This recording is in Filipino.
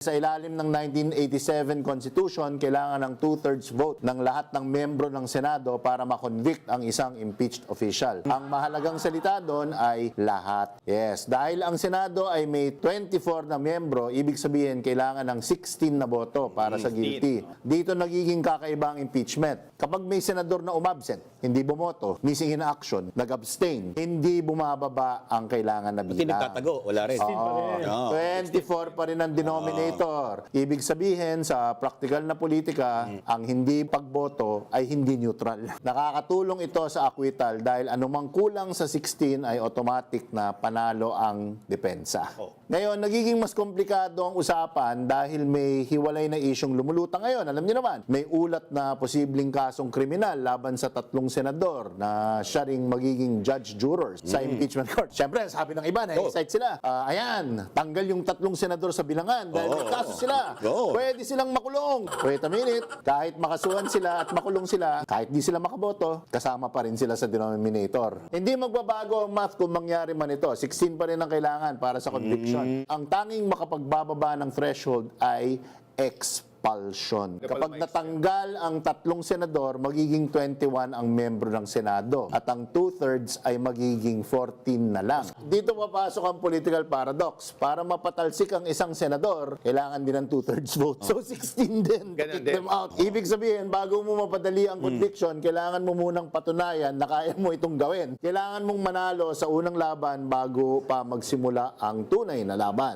Sa ilalim ng 1987 Constitution, kailangan ng 2/3 vote ng lahat ng membro ng Senado para makonvict ang isang impeached official. Ang mahalagang salita doon ay lahat. Yes, dahil ang Senado ay may 24 na membro, ibig sabihin kailangan ng 16 na boto para sa guilty. Dito nagiging kakaiba ang impeachment. Kapag may senador na umabsent, hindi bumoto, missing in action, nag-abstain, hindi bumababa ang kailangan na Hindi bilang. nagtatago, wala rin. Oo. 24 pa rin ang denominator. Ibig sabihin, sa practical na politika, ang hindi pagboto ay hindi neutral. Nakakatulong ito sa acquittal dahil anumang kulang sa 16 ay automatic na panalo ang depensa. Ngayon, nagiging mas komplikado ang usapan dahil may hiwalay na isyong lumulutang ngayon. Alam niyo naman, may ulat na posibleng kasong kriminal laban sa 3 senador na siya ring magiging judge-jurors sa impeachment court. Siyempre, sabi ng iba, na-excite sila. Ayan, tanggal yung 3 senador sa bilangan dahil may kaso sila. Pwede silang makulong. Wait a minute, kahit makasuhan sila at makulong sila, kahit di sila makaboto, kasama pa rin sila sa denominator. Hindi magbabago ang math kung mangyari man ito. 16 pa rin ang kailangan para sa conviction. Ang tanging makapagbababa ng threshold ay expulsion. Kapag natanggal ang 3 senador, magiging 21 ang membro ng Senado at ang 2/3 ay magiging 14 na lang. Dito papasok ang political paradox. Para mapatalsik ang isang senador, kailangan din ng 2/3 vote. So 16 din. Ganun Kick din. them out. Ibig sabihin, bago mo mapadali ang conviction, kailangan mo munang patunayan na kaya mo itong gawin. Kailangan mong manalo sa unang laban bago pa magsimula ang tunay na laban.